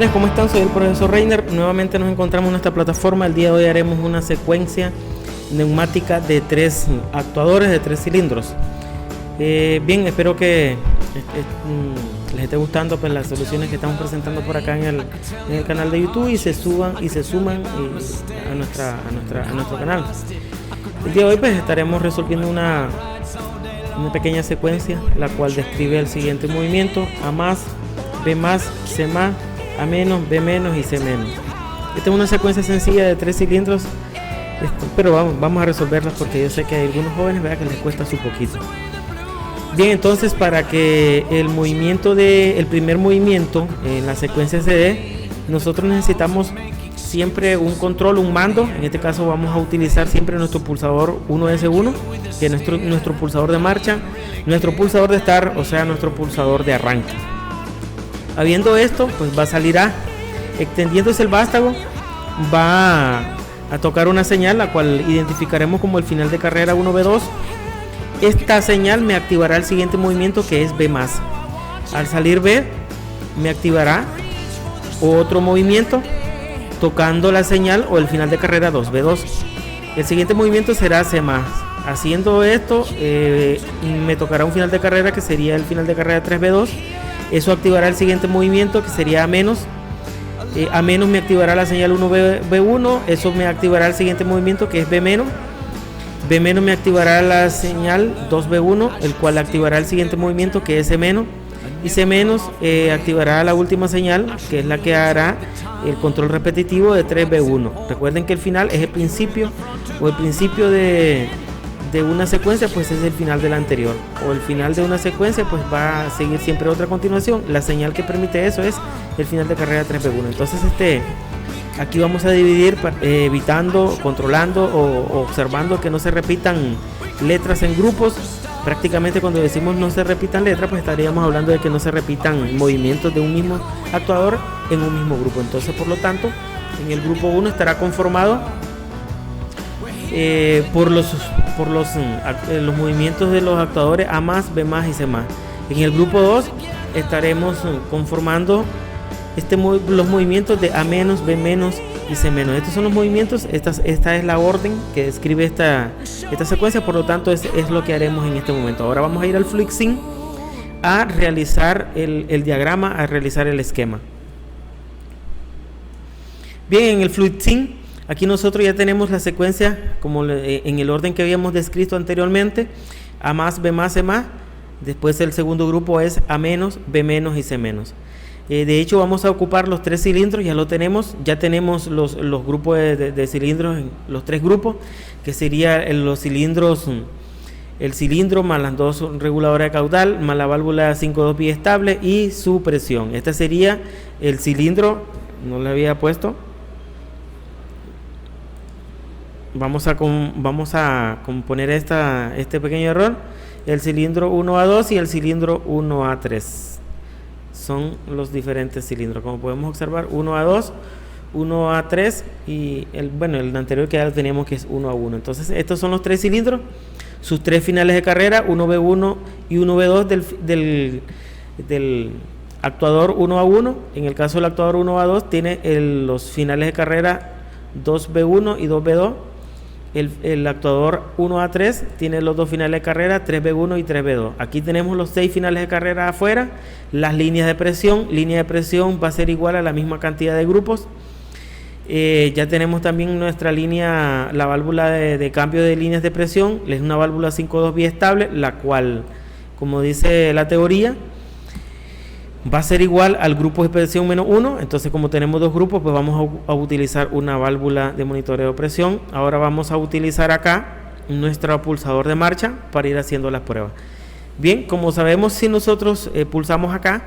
¿Cómo están? Soy el profesor Reiner. Nuevamente nos encontramos en esta plataforma. El día de hoy haremos una secuencia neumática de 3 actuadores de 3 cilindros. Bien, espero que les esté gustando pues, las soluciones que estamos presentando por acá en el canal de YouTube y se suman a nuestro canal. El día de hoy pues estaremos resolviendo una pequeña secuencia, la cual describe el siguiente movimiento: A más, B más, C más, A menos, B menos y C menos. Esta es una secuencia sencilla de 3 cilindros, pero vamos a resolverlas porque yo sé que hay algunos jóvenes que les cuesta su poquito. Bien, entonces para que el primer movimiento en la secuencia se dé, nosotros necesitamos siempre un control, un mando. En este caso vamos a utilizar siempre nuestro pulsador 1S1, que es nuestro pulsador de marcha, nuestro pulsador de start, o sea, nuestro pulsador de arranque. Habiendo esto, pues va a salir A. Extendiéndose el vástago, va a tocar una señal, la cual identificaremos como el final de carrera 1B2. Esta señal me activará el siguiente movimiento, que es B+. Al salir B, me activará otro movimiento tocando la señal o el final de carrera 2B2. El siguiente movimiento será C+. Haciendo esto, me tocará un final de carrera que sería el final de carrera 3B2. Eso activará el siguiente movimiento, que sería A-. A- me activará la señal 1B1. Eso me activará el siguiente movimiento, que es B-. B- me activará la señal 2B1, el cual activará el siguiente movimiento, que es C-. Y C- activará la última señal, que es la que hará el control repetitivo de 3B1. Recuerden que el final es el principio de una secuencia, pues es el final de la anterior, o el final de una secuencia pues va a seguir siempre otra continuación. La señal que permite eso es el final de carrera 3B1. Entonces aquí vamos a dividir evitando, controlando o observando que no se repitan letras en grupos. Prácticamente cuando decimos no se repitan letras, pues estaríamos hablando de que no se repitan movimientos de un mismo actuador en un mismo grupo. Entonces, por lo tanto, en el grupo 1 estará conformado por los movimientos de los actuadores A+, B+, y C+. En el grupo 2 estaremos conformando los movimientos de A-, B- y C-. Estos son los movimientos, esta es la orden que describe esta secuencia, por lo tanto es lo que haremos en este momento. Ahora vamos a ir al FluidSync a realizar el diagrama, a realizar el esquema. Bien, en el FluidSync aquí nosotros ya tenemos la secuencia como en el orden que habíamos descrito anteriormente: A+, B+, C+. Después el segundo grupo es A-, B- y C-. De hecho vamos a ocupar los 3 cilindros, ya tenemos los grupos de cilindros, los 3 grupos, que serían los cilindros, el cilindro más las 2 reguladoras de caudal, más la válvula 5-2 biestable y su presión. Este sería el cilindro, no le había puesto. Vamos a componer este pequeño error: el cilindro 1A2 y el cilindro 1A3. Son los diferentes cilindros, como podemos observar: 1A2, 1A3 y el anterior que ya teníamos, que es 1A1. Entonces estos son los 3 cilindros, sus 3 finales de carrera, 1B1 y 1B2 del actuador 1A1. En el caso del actuador 1A2 tiene los finales de carrera 2B1 y 2B2. El actuador 1A3 tiene los 2 finales de carrera 3B1 y 3B2. Aquí tenemos los 6 finales de carrera afuera. Las líneas de presión va a ser igual a la misma cantidad de grupos. Ya tenemos también nuestra línea, la válvula de cambio de líneas de presión. Es una válvula 5-2 biestable, la cual, como dice la teoría, va a ser igual al grupo de presión menos 1. Entonces, como tenemos 2 grupos, pues vamos a utilizar una válvula de monitoreo de presión. Ahora vamos a utilizar acá nuestro pulsador de marcha para ir haciendo las pruebas. Bien, como sabemos, si nosotros pulsamos acá,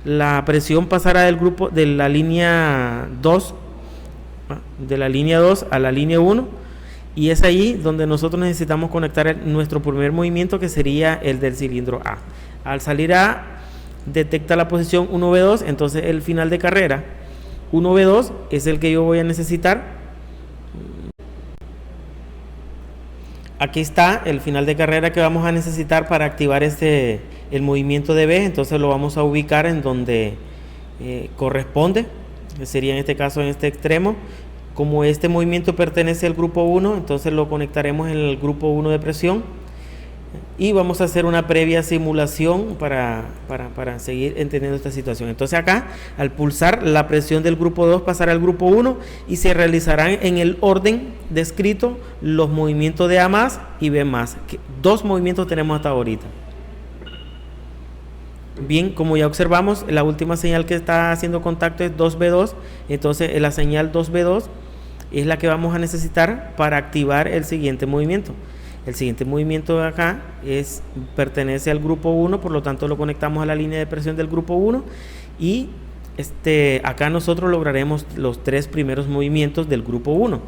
la presión pasará del grupo de la línea 2 a la línea 1, y es ahí donde nosotros necesitamos conectar nuestro primer movimiento, que sería el del cilindro A. Al salir A, detecta la posición 1B2, entonces el final de carrera 1B2 es el que yo voy a necesitar. Aquí está el final de carrera que vamos a necesitar para activar el movimiento de B. Entonces lo vamos a ubicar en donde corresponde. que sería en este caso en este extremo. Como este movimiento pertenece al grupo 1, entonces lo conectaremos en el grupo 1 de presión y vamos a hacer una previa simulación para seguir entendiendo esta situación. Entonces acá, al pulsar, la presión del grupo 2 pasará al grupo 1 y se realizarán en el orden descrito los movimientos de A más y B más. Dos movimientos tenemos hasta ahorita. Bien, como ya observamos, la última señal que está haciendo contacto es 2B2, entonces la señal 2B2 es la que vamos a necesitar para activar el siguiente movimiento. El siguiente movimiento de acá pertenece al grupo 1, por lo tanto lo conectamos a la línea de presión del grupo 1 y acá nosotros lograremos los tres primeros movimientos del grupo 1.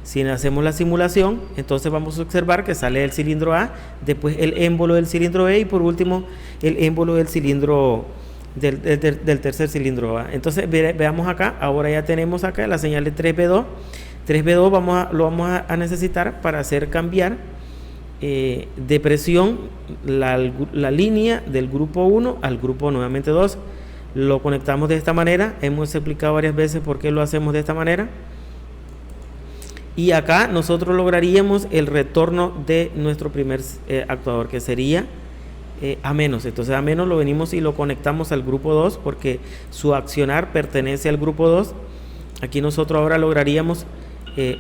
Si hacemos la simulación, entonces vamos a observar que sale el cilindro A, después el émbolo del cilindro B y por último el émbolo del cilindro del tercer cilindro A. Entonces veamos acá, ahora ya tenemos acá la señal de 3B2. 3B2 lo vamos a necesitar para hacer cambiar de presión la línea del grupo 1 al grupo nuevamente 2. Lo conectamos de esta manera, hemos explicado varias veces por qué lo hacemos de esta manera. Y acá nosotros lograríamos el retorno de nuestro primer actuador, que sería A menos. Entonces A menos lo venimos y lo conectamos al grupo 2 porque su accionar pertenece al grupo 2. Aquí nosotros ahora lograríamos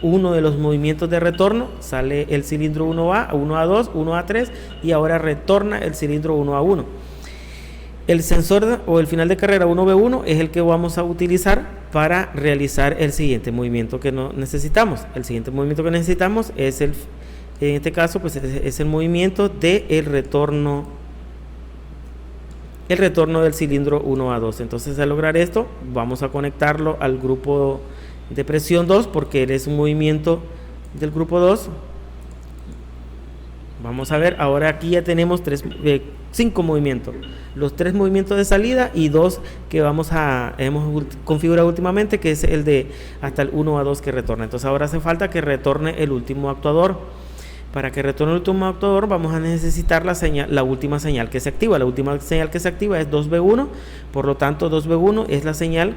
uno de los movimientos de retorno. Sale el cilindro 1A, 1A2, 1A3 y ahora retorna el cilindro 1A1. El sensor o el final de carrera 1B1 es el que vamos a utilizar para realizar el siguiente movimiento que necesitamos. El siguiente movimiento que necesitamos es en este caso, pues es el movimiento del retorno del cilindro 1A2. Entonces, al lograr esto, vamos a conectarlo al grupo de presión 2 porque es un movimiento del grupo 2. Vamos a ver, ahora aquí ya tenemos 5 movimientos, los 3 movimientos de salida y 2 que hemos configurado últimamente, que es el de hasta el 1 a 2 que retorna. Entonces ahora hace falta que retorne el último actuador. Para que retorne el último actuador vamos a necesitar la última señal que se activa. La última señal que se activa es 2B1, por lo tanto 2B1 es la señal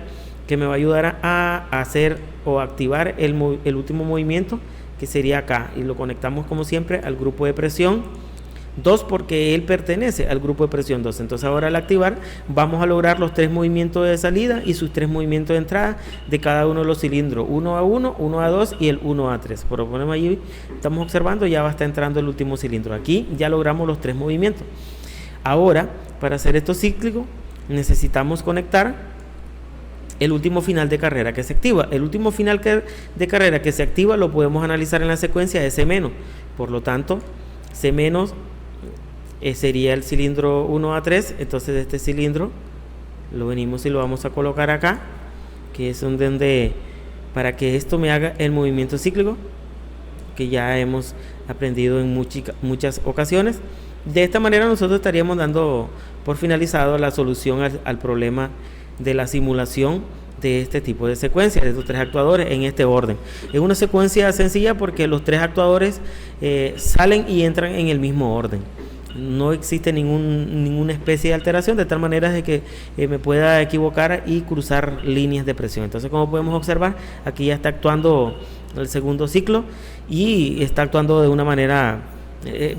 que me va a ayudar a hacer o activar el último movimiento, que sería acá, y lo conectamos como siempre al grupo de presión 2 porque él pertenece al grupo de presión 2. Entonces ahora al activar vamos a lograr los 3 movimientos de salida y sus 3 movimientos de entrada de cada uno de los cilindros, 1A1, 1A2 y el 1A3. Por lo menos allí estamos observando, ya va a estar entrando el último cilindro. Aquí ya logramos los 3 movimientos. Ahora, para hacer esto cíclico, necesitamos conectar el último final de carrera que se activa. El último final de carrera que se activa lo podemos analizar en la secuencia de C-. Por lo tanto, C- sería el cilindro 1A3. Entonces este cilindro lo venimos y lo vamos a colocar acá, que es donde para que esto me haga el movimiento cíclico que ya hemos aprendido en muchas ocasiones. De esta manera nosotros estaríamos dando por finalizado la solución al problema de la simulación de este tipo de secuencia, de estos 3 actuadores en este orden. Es una secuencia sencilla porque los 3 actuadores salen y entran en el mismo orden. No existe ninguna especie de alteración, de tal manera de que me pueda equivocar y cruzar líneas de presión. Entonces, como podemos observar, aquí ya está actuando el segundo ciclo y está actuando de una manera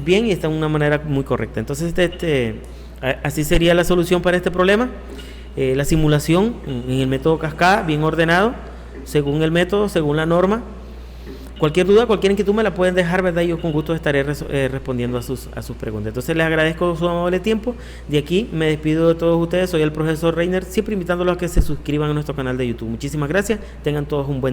bien y está de una manera muy correcta. Entonces, así sería la solución para este problema. La simulación en el método cascada, bien ordenado, según el método, según la norma. Cualquier duda, cualquier inquietud me la pueden dejar, ¿verdad? Yo con gusto estaré respondiendo a sus preguntas. Entonces les agradezco su amable tiempo. De aquí me despido de todos ustedes. Soy el profesor Reiner, siempre invitándolos a que se suscriban a nuestro canal de YouTube. Muchísimas gracias. Tengan todos un buen día.